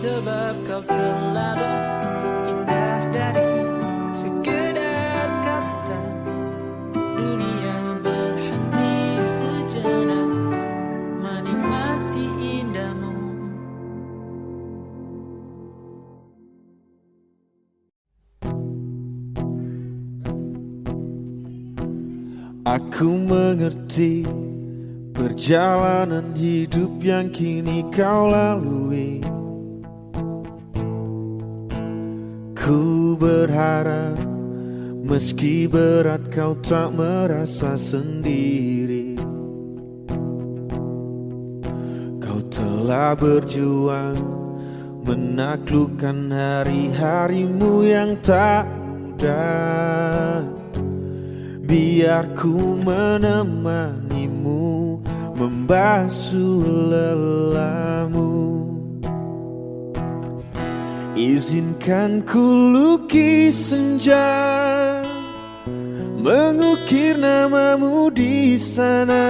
sebab kau terlalu indah dari sekedar kata. Dunia berhenti sejenak menikmati indahmu. Aku mengerti perjalanan hidup yang kini kau lalui. Ku berharap meski berat kau tak merasa sendiri. Kau telah berjuang menaklukkan hari-harimu yang tak mudah. Biar ku menemanimu membasuh lelahmu. Izinkan ku lukis senja, mengukir namamu di sana,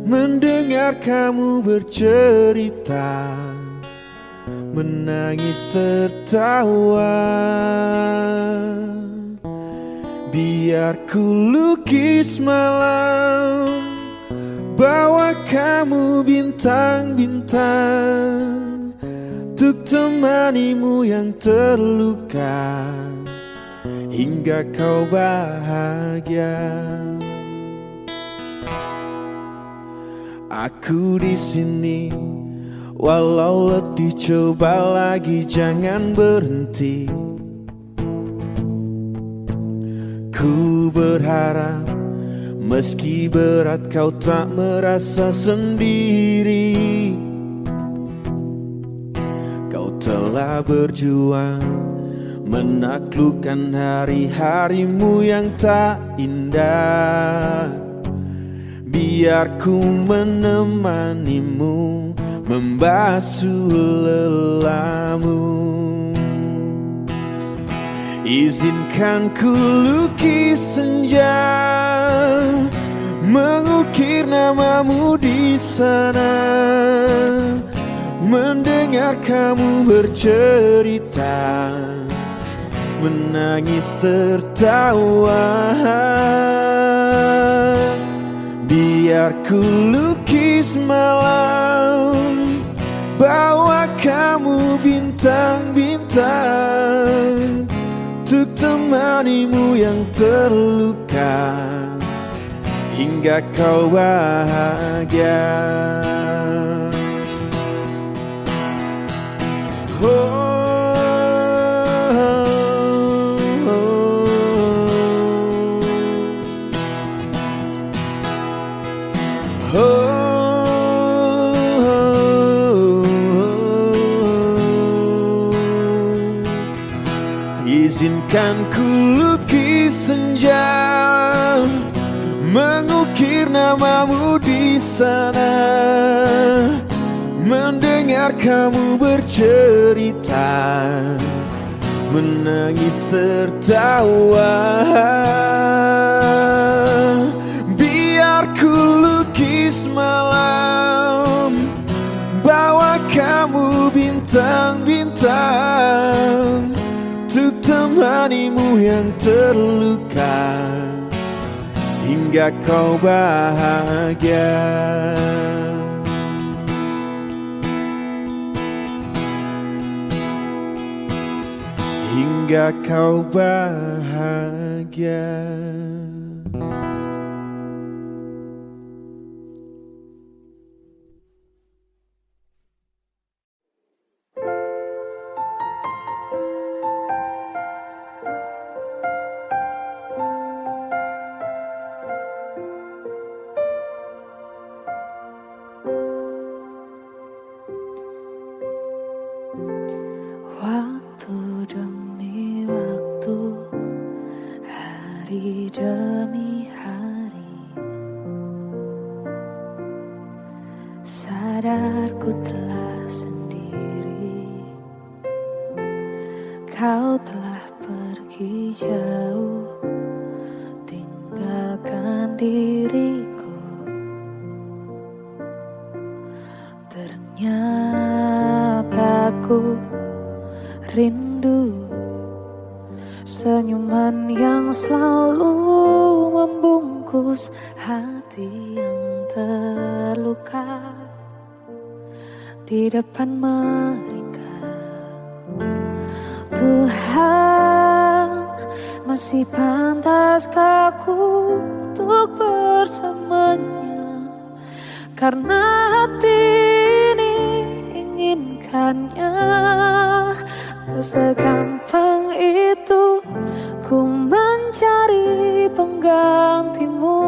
mendengar kamu bercerita, menangis tertawa. Biar ku lukis malam, bawa kamu bintang-bintang, untuk temanimu yang terluka hingga kau bahagia. Aku di sini, walau letih coba lagi jangan berhenti. Ku berharap meski berat kau tak merasa sendiri. Kau telah berjuang menaklukkan hari-harimu yang tak indah. Biar ku menemanimu membasuh lelahmu. Izinkan ku lukis senja, mengukir namamu di sana, mendengar kamu bercerita, menangis tertawa. Biar ku lukis malam, bawa kamu bintang-bintang, untuk temanimu yang terluka, hingga kau bahagia. Izinkan ku lukis senja, mengukir namamu di sana, mendengar kamu bercerita, menangis tertawa. Biar ku lukis malam, bawa kamu bintang-bintang, untuk temanimu yang terluka, hingga kau bahagia. Hingga kau bahagia. Waktu demi waktu, hari demi hari, sadarku telah sendiri. Kau telah pergi jauh, tinggalkan diriku. Ternyata ku rindu senyuman yang selalu membungkus hati yang terluka di depan mereka. Tuhan, masih pantaskah aku untuk bersamanya? Karena hati ini inginkannya. Tak segampang itu ku mencari penggantimu.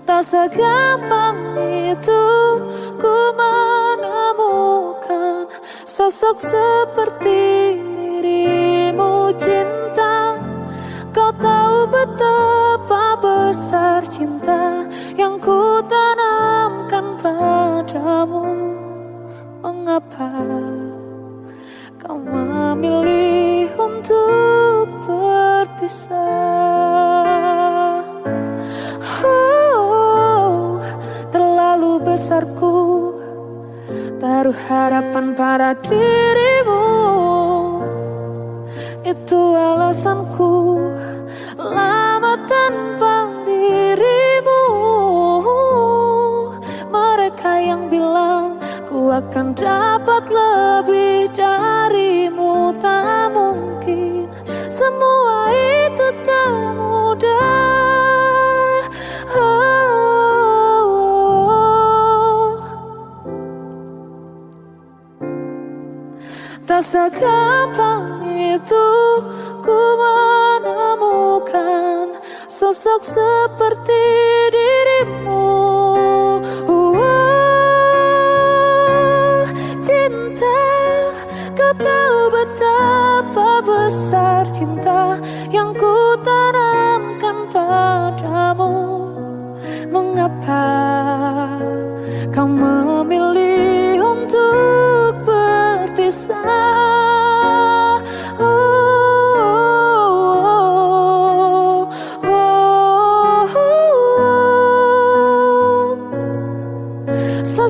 Tak segampang itu ku menemukan sosok seperti dirimu. Cinta, kau tahu betapa besar cinta yang ku tanamkan padamu. Mengapa kau memilih untuk berpisah? Oh, terlalu besarku taruh harapan pada dirimu. Itu alasanku lama tanpa dirimu. Mereka yang bilang ku akan dapat lebih darimu, tak mungkin. Semua itu tak mudah. Tak segampang itu ku menemukan sosok seperti dirimu. Cinta, kau tahu betapa besar cinta yang ku tanamkan padamu. Mengapa kau memilih untuk berpisah?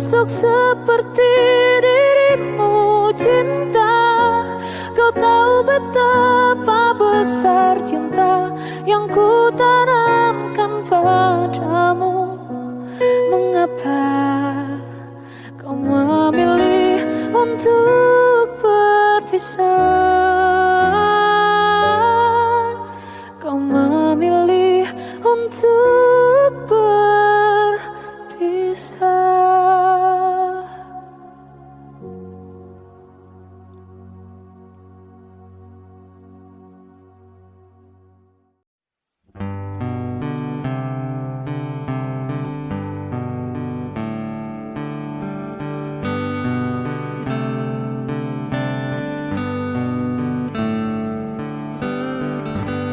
sosok seperti dirimu cinta. Kau tahu betapa besar cinta yang ku tanamkan padamu. Mengapa kau memilih untuk berpisah? Kau memilih untuk berpisah.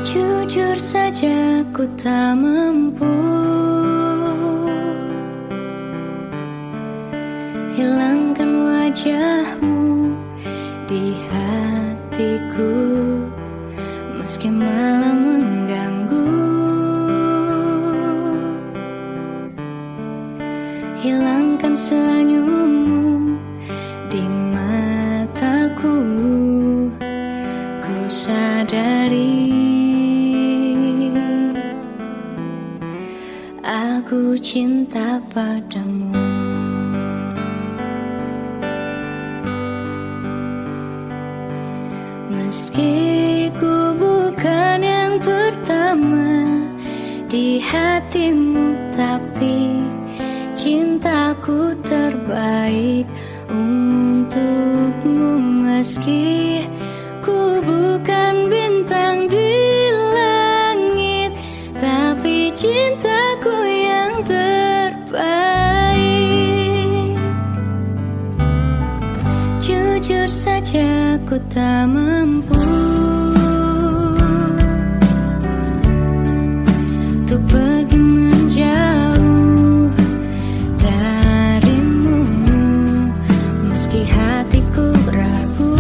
Jujur saja ku tak mampu hilangkan wajahmu di hatiku, meski malam mengganggu. Hilangkan senyummu di mataku, ku sadari aku cinta padamu. Meski ku bukan yang pertama di hatimu, tapi cintaku terbaik untukmu. Meski ku bukan bintang di langit, tapi cintaku yang terbaik. Jujur saja ku tak mampu untuk pergi menjauh darimu, meski hatiku ragu.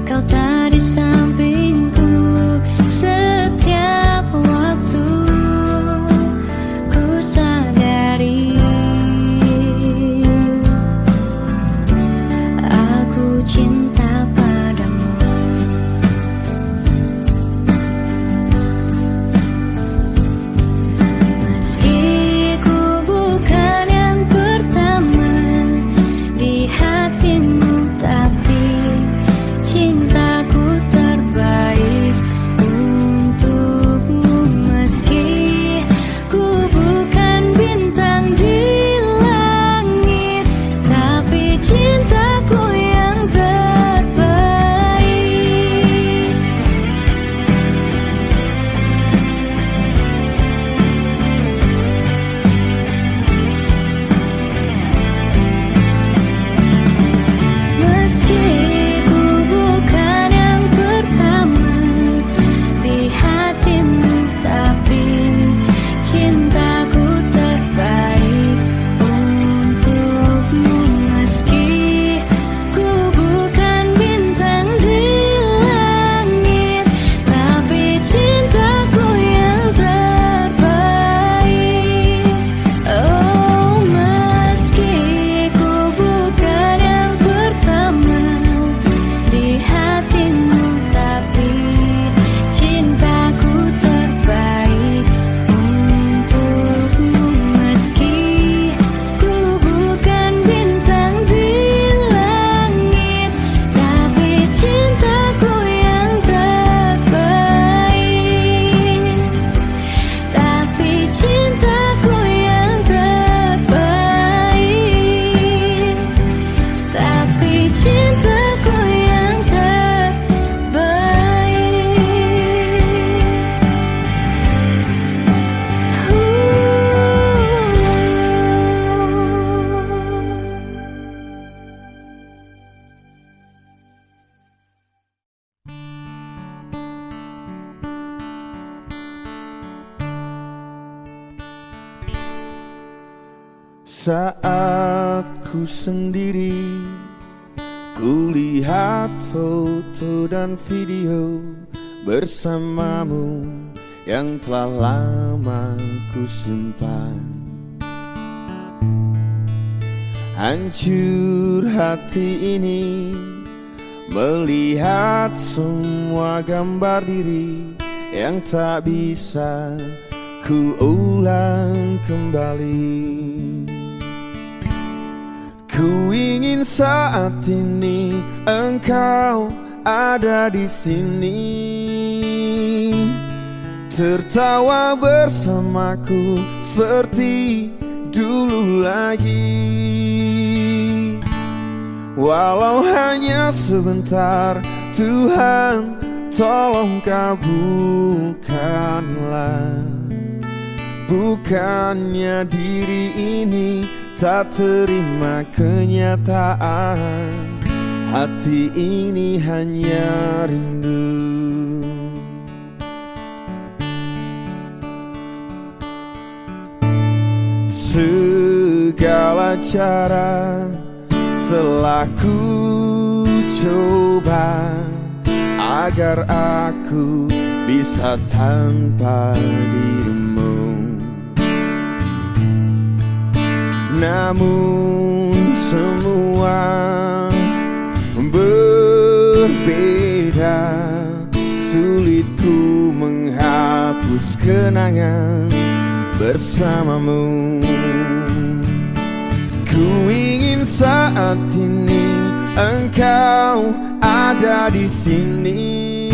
Kau tak di sampingku setiap waktu, ku sadari aku cinta padamu. Meski ku bukan yang pertama di hatimu, tapi cintaku terbaik untukmu. Meski ku bukan bintang di langit, tapi cintaku yang terbaik. Meski ku bukan yang pertama di hatimu, tapi cintaku terbaik untukmu. Meski ku bukan bintang di langit, tapi cintaku yang terbaik. Oh, meski ku bukan yang pertama di hatimu, tapi cintaku terbaik untukmu. Meski ku bukan bintang di langit, tapi cintaku yang terbaik. Tapi cintaku yang terbaik. Tapi cintaku yang Saat ku sendiri, ku lihat foto dan video bersamamu yang telah lama ku simpan. Hancur hati ini melihat semua gambar diri yang tak bisa ku ulang kembali. Ku ingin saat ini engkau ada di sini, tertawa bersamaku seperti dulu lagi. Walau hanya sebentar, Tuhan tolong kabulkanlah. Bukannya diri ini tak terima kenyataan, hati ini hanya rindu. Segala cara telah ku coba agar aku bisa tanpa dirimu. Namun semua berbeda, sulit ku menghapus kenangan bersamamu. Ku ingin saat ini engkau ada di sini,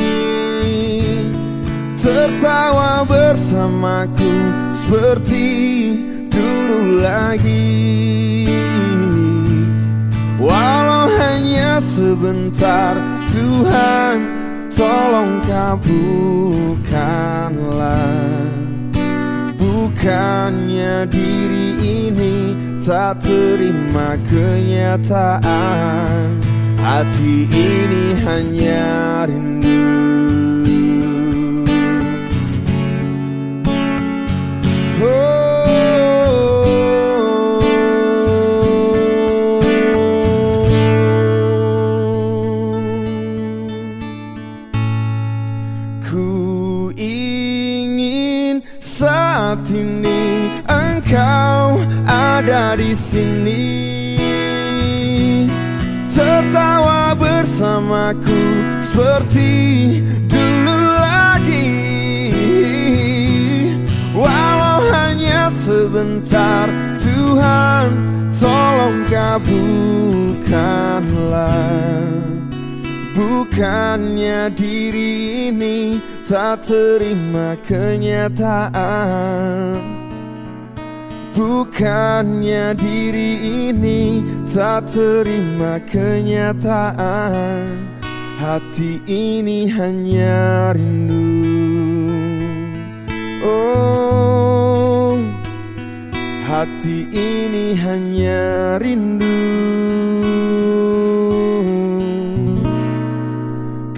tertawa bersamaku seperti dulu lagi. Walau hanya sebentar, Tuhan tolong kabulkanlah. Bukannya diri ini tak terima kenyataan, hati ini hanya rindu. Ku ingin saat ini engkau ada di sini, tertawa bersamaku seperti dulu lagi. Walau hanya sebentar, Tuhan tolong kabulkanlah. Bukannya diri ini tak terima kenyataan, bukannya diri ini tak terima kenyataan, hati ini hanya rindu. Oh, hati ini hanya rindu.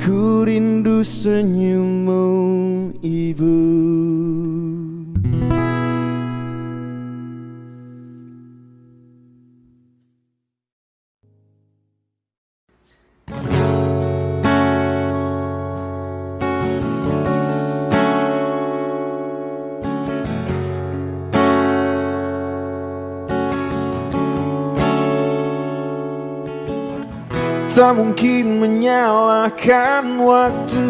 Ku rindu senyummu, Ibu. Tak mungkin menyalahkan waktu,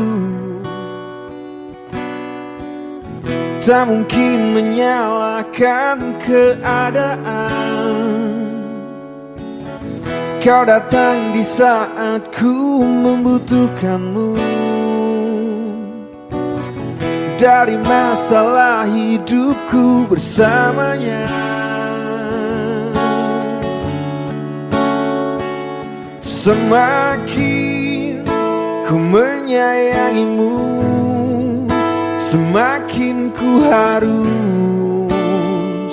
tak mungkin menyalahkan keadaan. Kau datang di saat ku membutuhkanmu. Dari masalah hidupku bersamanya, semakin ku menyayangimu, semakin ku harus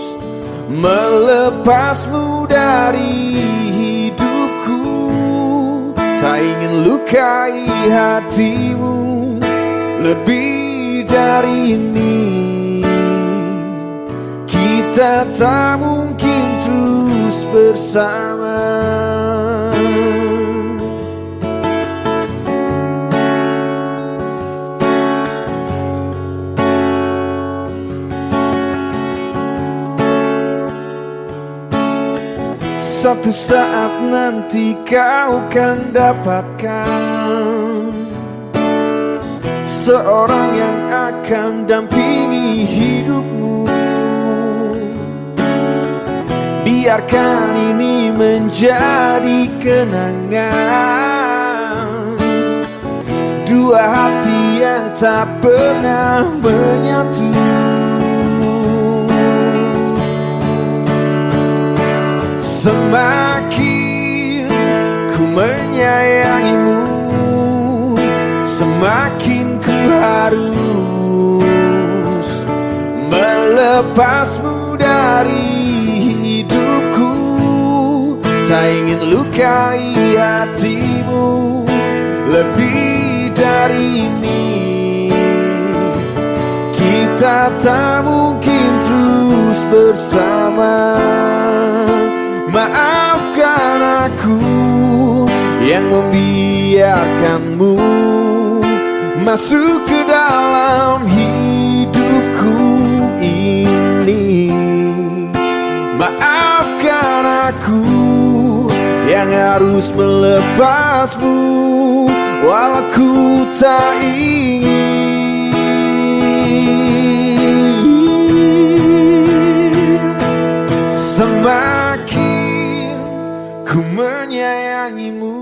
melepasmu dari hidupku. Tak ingin lukai hatimu lebih dari ini. Kita tak mungkin terus bersama. suatu saat nanti kau kan dapatkan seorang yang akan dampingi hidupmu. Biarkan ini menjadi kenangan, dua hati yang tak pernah menyatu. Semakin ku menyayangimu, semakin ku harus melepasmu dari hidupku. Tak ingin lukai hatimu lebih dari ini. Kita tak mungkin terus bersama. Maafkan aku yang membiarkanmu masuk ke dalam hidupku ini. Maafkan aku yang harus melepasmu walau ku tak ingin. Semakin ku menyayangimu,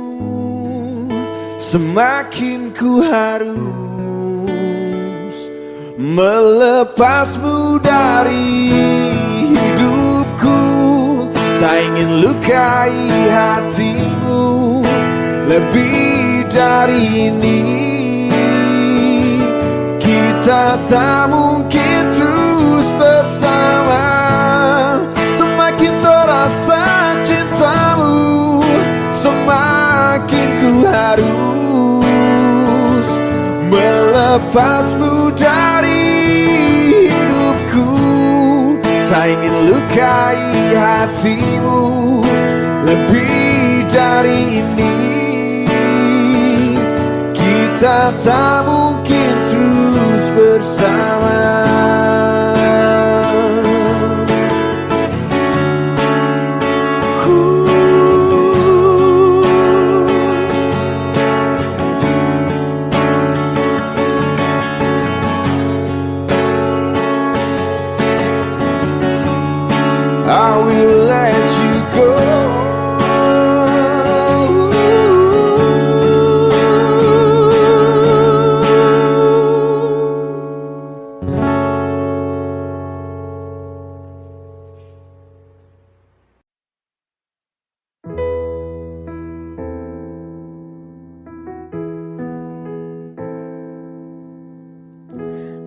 semakin ku harus melepasmu dari hidupku. Tak ingin lukai hatimu lebih dari ini. Kita tak mungkin terus bersama. Semakin terasa cintamu, semakin ku harus melepasmu dari hidupku. Tak ingin lukai hatimu lebih dari ini. Kita tak mungkin terus bersama. I will let you go.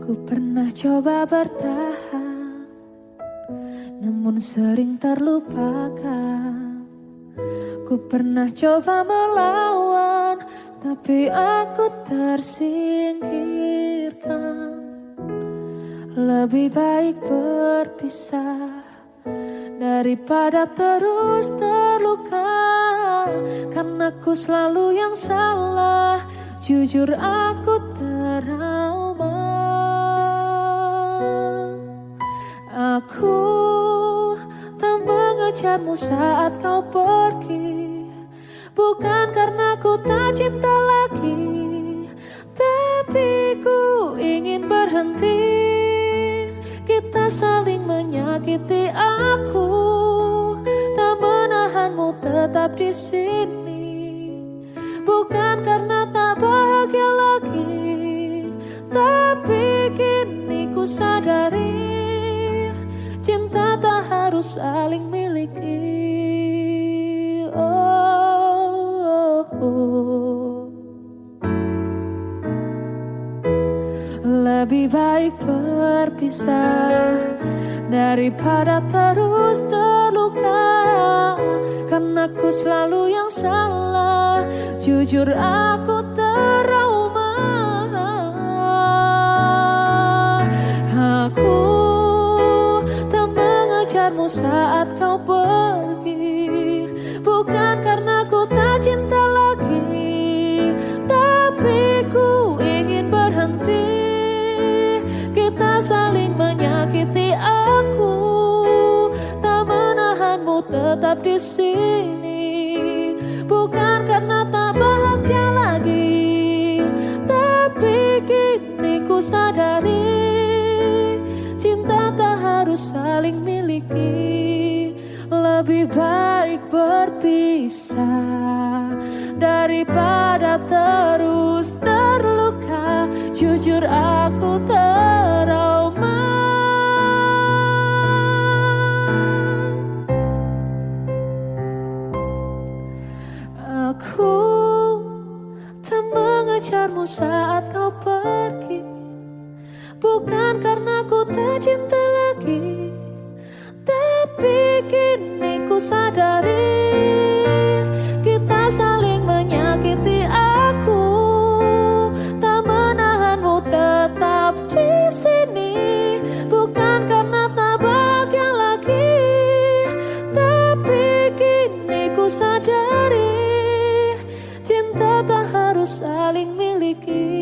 Ku pernah coba bertahan, namun sering terlupakan. Ku pernah coba melawan, tapi aku tersingkirkan. Lebih baik berpisah daripada terus terluka. Karena aku selalu yang salah, jujur aku trauma. Aku tak mengejarmu saat kau pergi, bukan karena ku tak cinta lagi, tapi ku ingin berhenti. Kita saling menyakiti, aku tak menahanmu tetap di sini, bukan karena tak bahagia lagi, tapi kini ku sadari cinta tak harus saling miliki. Lebih baik berpisah daripada terus terluka. Karena aku selalu yang salah, jujur aku trauma. Aku mengejarmu saat kau pergi, bukan karena ku tak cinta lagi, tapi ku ingin berhenti. Kita saling menyakiti, aku tak menahanmu tetap tetap di sini, bukan karena tak bahagia lagi, tapi kini ku sadari cinta tak harus saling miliki. Lebih baik berpisah daripada terus terluka. Jujur aku trauma. Aku tak mengejarmu saat kau pergi, bukan karena ku tak cinta lagi, tapi kini ku sadari kita saling menyakiti. Aku tak menahanmu tetap di sini, bukan karena tak bahagia lagi, tapi kini ku sadari cinta tak harus saling miliki.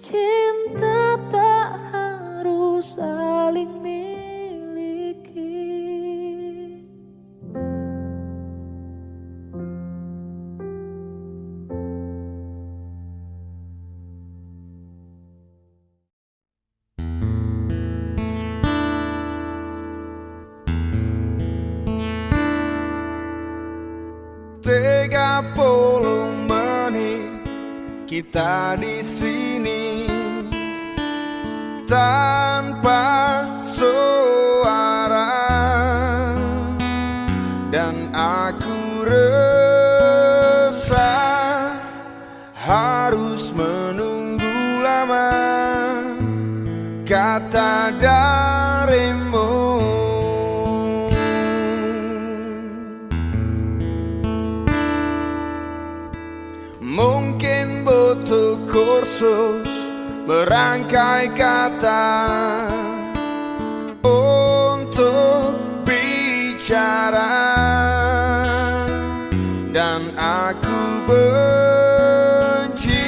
Cinta tak harus saling miliki. Tiga puluh menit kita di sini tanpa suara, dan aku resah harus menunggu lama kata darimu. Mungkin butuh kursus merangkai kata untuk bicara, dan aku benci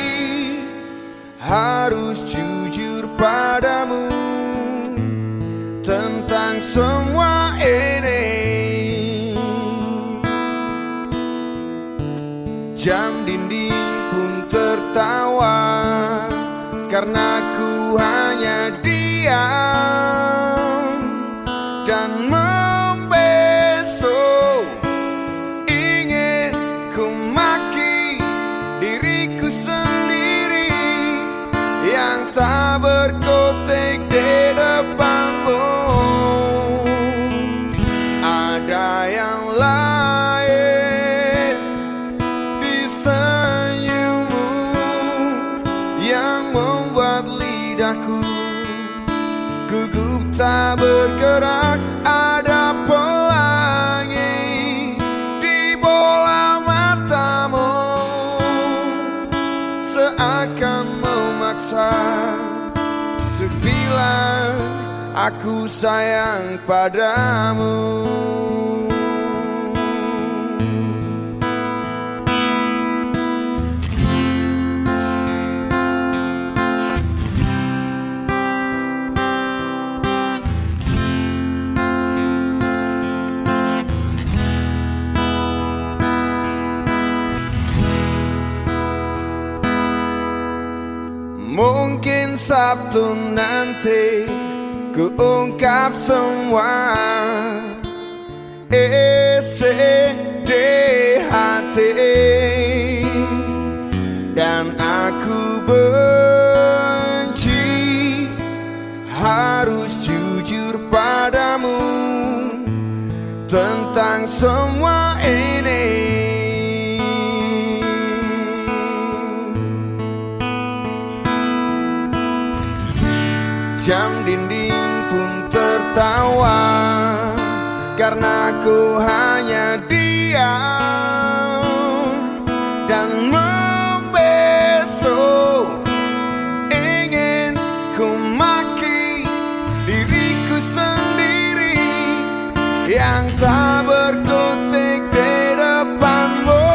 harus jujur padamu tentang semua ini. Jam dinding pun tertawa karena ku hanya diam dan membeso. Ingin ku maki diriku sendiri yang tak berkutik di depanmu. Ada yang lain di senyummu yang membuat lidahku gugup tak bergerak. Ada pelangi di bola matamu, seakan memaksa untuk bilang aku sayang padamu. Mungkin Sabtu nanti ku ungkap semua isi di hati, dan aku benci harus jujur padamu tentang semua ini. Jam dinding pun tertawa karena ku hanya diam dan membeso. Ingin ku maki diriku sendiri yang tak berkutik di depanmu.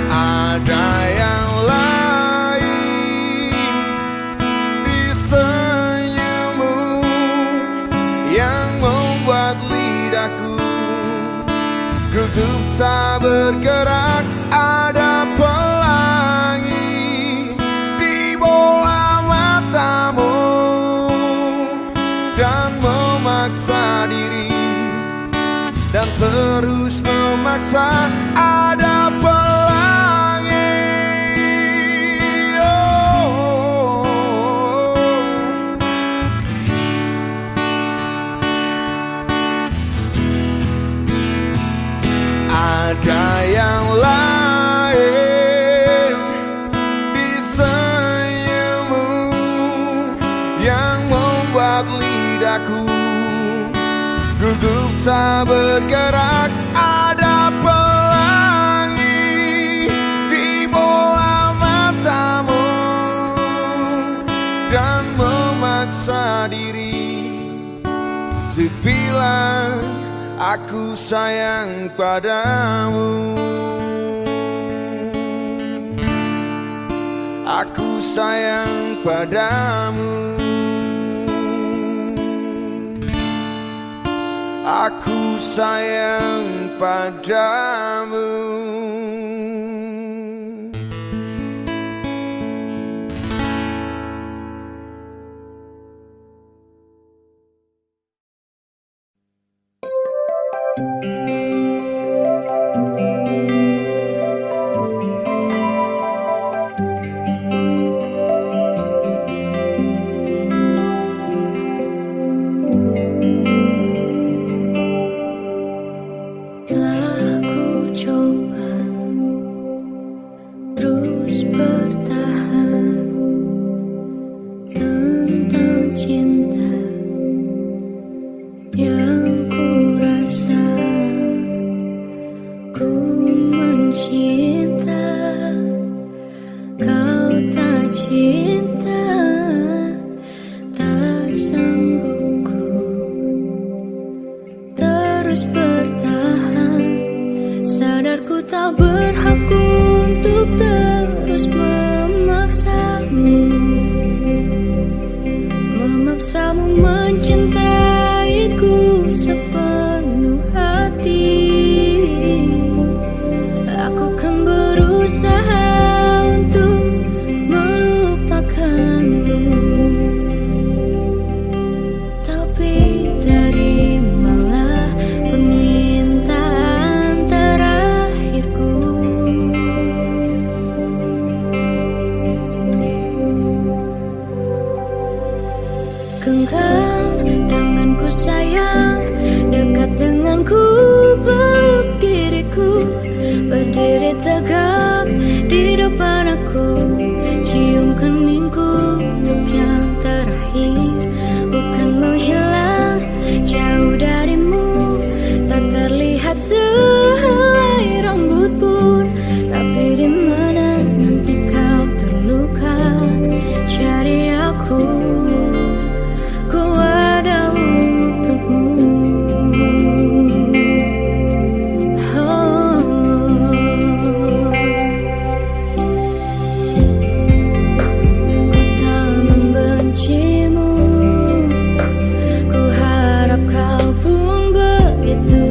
Ada yang lidahku. Gugup tak bergerak, ada pelangi di bola matamu, dan memaksa diri, dan terus memaksa ada pelangi. Ada yang lain di senyummu yang membuat lidahku gugup tak bergerak. Ada pelangi di bola matamu, dan memaksa diri untuk bilang aku sayang padamu. Aku sayang padamu. Aku sayang padamu. Telah ku coba terus bertahan tentang cinta yang ku rasa. Ku mencinta, kau tak cinta, tak sanggup ku terus bertahan. Sadarku tak berhak untuk terus memaksamu, memaksamu mencintaiku sepenuh hati. Aku kan berusaha untuk melupakanmu, tapi terimalah permintaan terakhirku. Genggam tanganku sayang, dekat denganku, peluk diriku, berdiri tegak di depan aku, cium keningku untuk yang terakhir. Bukan menghilang jauh darimu, tak terlihat sehelai rambut pun, tapi di mana nanti kau terluka, cari aku, ku ada untukmu. Ku tak membencimu, ku harap kau pun begitu.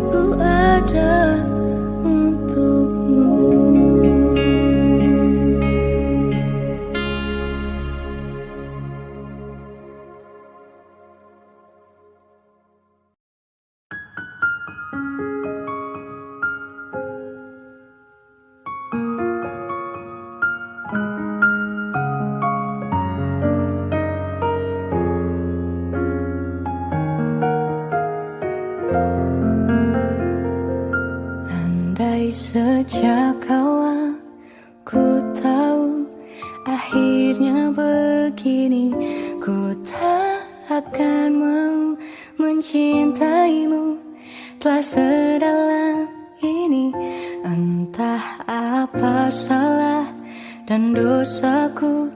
ku ada untukmu. Andai sejak awal ku tahu akhirnya begini, ku tak akan mau mencintaimu telah sedalam ini. Entah apa salah dan dosaku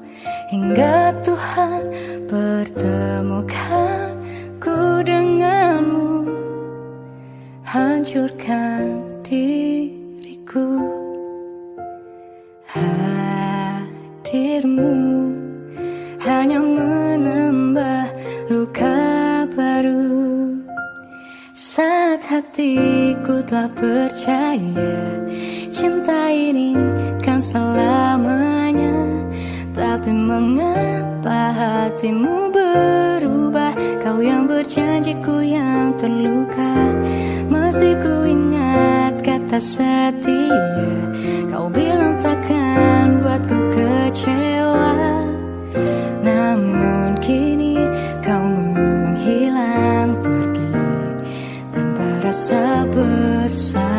hingga Tuhan pertemukanku denganmu, hancurkan diriku. Hadirmu hanya menambah luka baru. Saat hatiku telah percaya cinta ini kan selamanya, tapi mengapa hatimu berubah? Kau yang berjanjiku yang terluka. Masih ku ingat kata setia, kau bilang takkan buatku kecewa. Namun kini kau menghilang pergi tanpa rasa bersalah.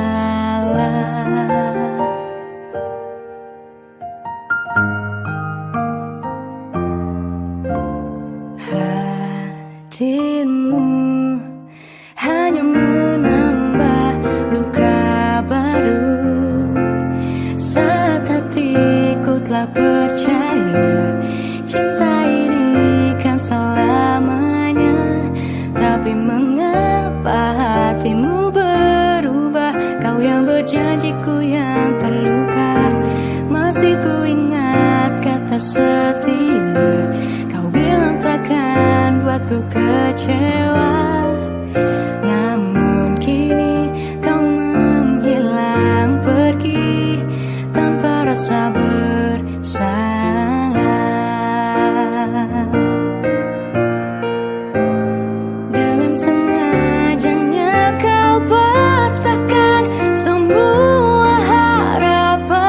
Hadirmu hanya menambah luka baru. Saat hatiku telah percaya cinta ini kan selamanya, tapi mengapa hatimu berubah? Kau yang berjanjiku yang terluka. Masih ku ingat kata setia, kau bilang takkan buatku kecewa. Namun kini kau menghilang pergi tanpa rasa bersalah. Dengan sengajanya kau patahkan semua harapan.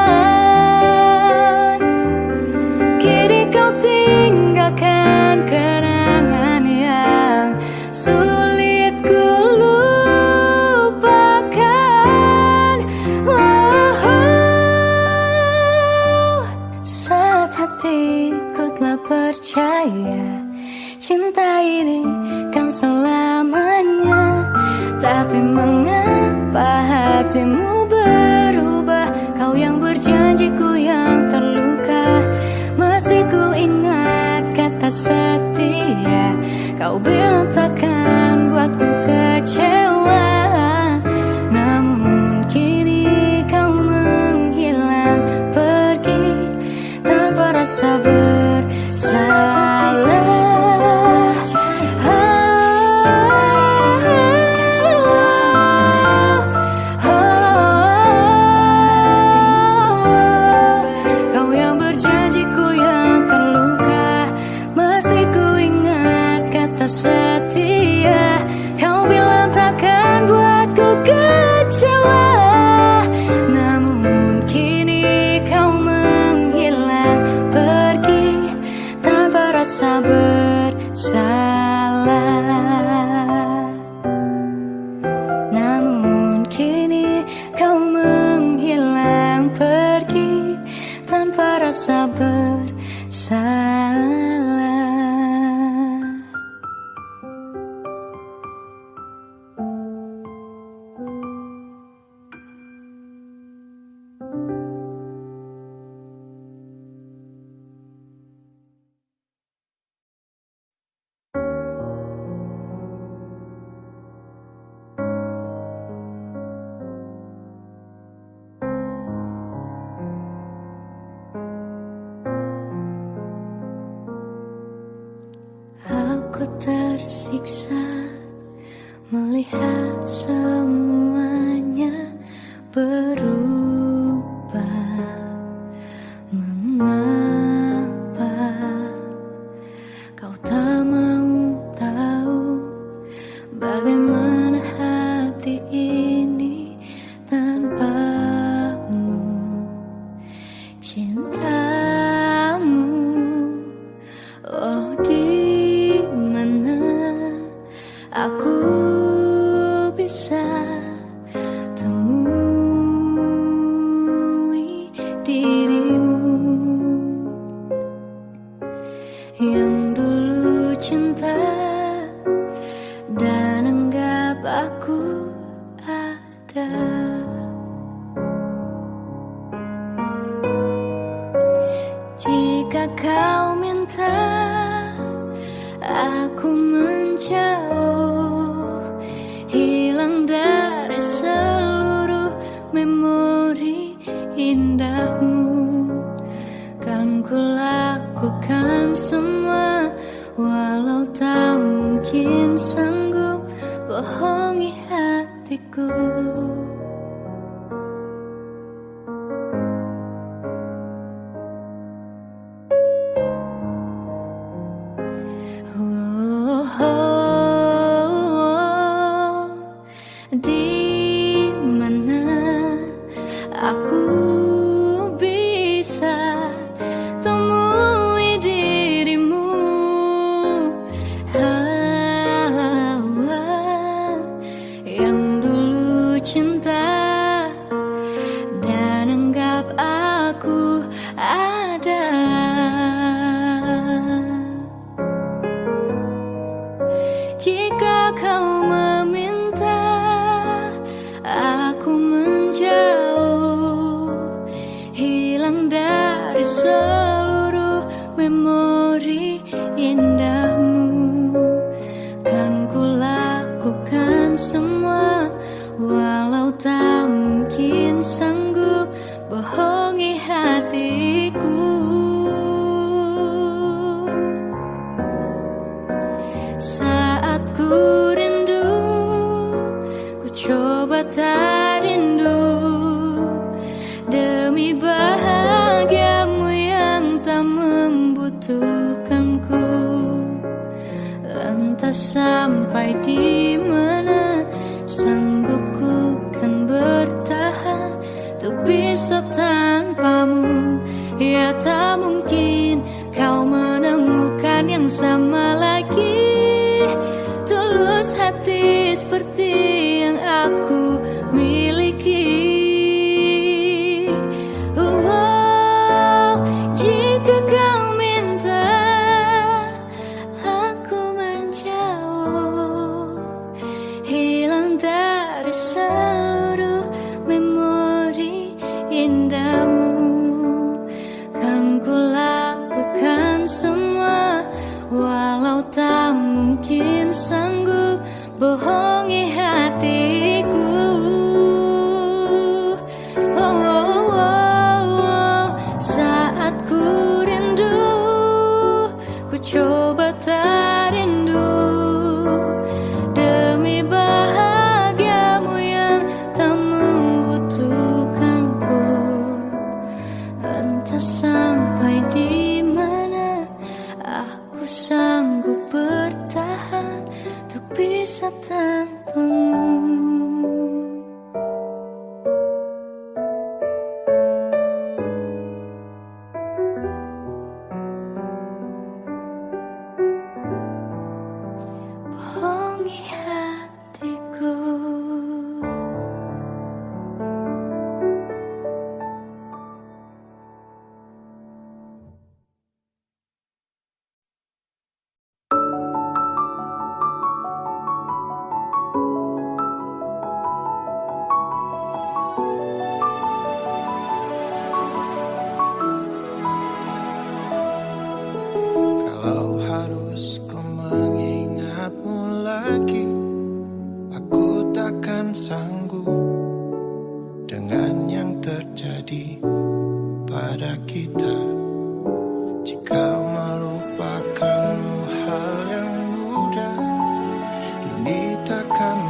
Kini kau tinggalkan kenangan yang sulit ku lupakan. Saat hatiku telah percaya cinta ini kan selamanya, tapi mengapa hatimu berubah? Kau yang berjanjiku yang terluka. Masih ku ingat kata setia, kau bilang takkan buatku kecewa. Namun kini kau menghilang pergi tanpa rasa bersalah. Kau yang berjanjiku yang terluka. Masih ku ingat kata setia, kau bilang takkan buatku kecewa. Namun kini kau menghilang pergi tanpa rasa bersalah. Namun kini kau menghilang pergi tanpa rasa bersalah. Aku tersiksa melihat semuanya berubah. Mengapa kau tak mau tahu bagaimana hati ini tanpamu? Cintamu, oh di mana aku bisa temui dirimu yang dulu cinta dan anggap aku ada. Jika kau minta aku menjauh, hilang dari seluruh memori indahmu, kan ku lakukan semua, walau tak mungkin sanggup bohongi hatiku. Di mana aku bisa temui dirimu, yang dulu cinta dan anggap aku ada. Jika kau meminta aku menjauh, hilang dari seluruh memori indahmu, kan ku lakukan semua, walau tak mungkin sanggup bohongi hatiku. Saat ku rindu, ku coba tak rindu, demi bahagiamu yang tak membutuhkanku. Entah sampai di mana sanggupku kan bertahan untuk bisa tanpamu. Ya tak mungkin kau menemukan yang sama lagi, tulus hati seperti yang aku miliki. Jika kau minta aku menjauh, hilang dari seluruh memori indahmu, kan ku lakukan semua, walau tak mungkin sanggup bohongi hatiku. Saat ku rindu, ku coba tak rindu, demi bahagiamu yang tak membutuhkanku. Entah sampai di mana aku sanggup bertahan untuk bisa tanpamu. Bohongi hatiku. Kalau harus ku mengingatmu lagi, aku takkan sanggup dengan yang terjadi pada kita. Jika melupakanmu hal yang mudah, ini takkan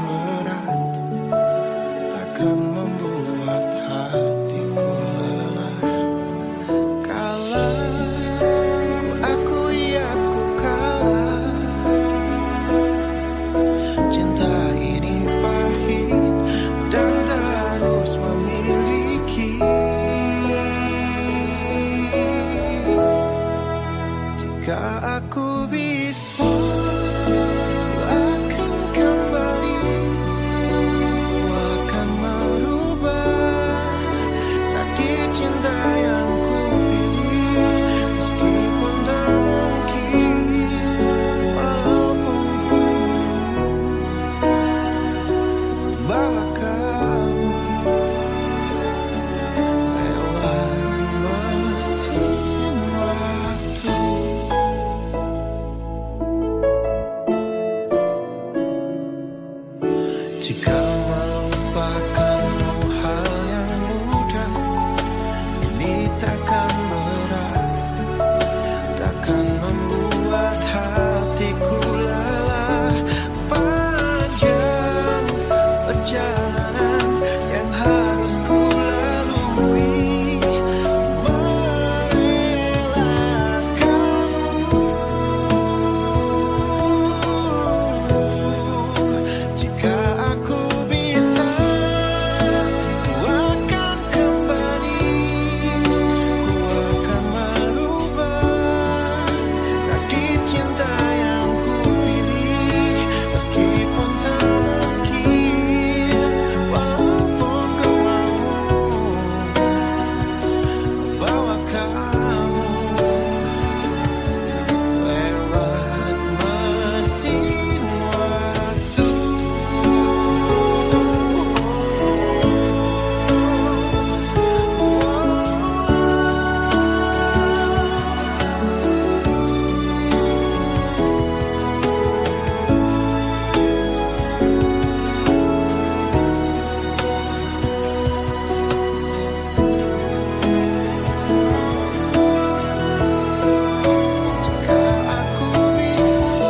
Jika melupakanmu hal yang mudah, ini takkan berat, takkan membuat hatiku lelah. Panjang perjalanan yang harus ku lalui, merelakanmu. Jika aku bisa, ku akan kembali, ku akan merubah takdir cinta yang ku pilih. Meskipun tak mungkin, walaupun kau mau, bawa kamu lewat mesin waktu. Jika aku bisa,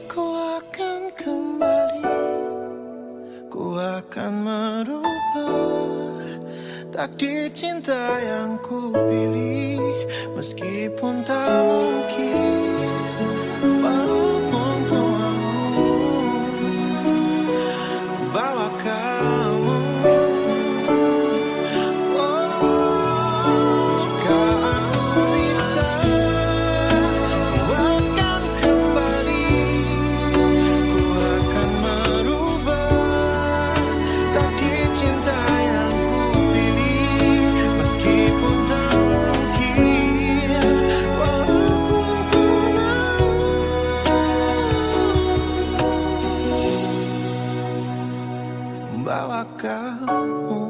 ku akan kembali, ku akan merubah takdir cinta yang ku pilih. Meskipun tak mungkin, walaupun ku mau, bawa kamu. Jika aku bisa, ku akan kembali, ku akan merubah takdir cinta yang ku pilih. Meskipun tak mungkin, walaupun ku mau, bawa kamu.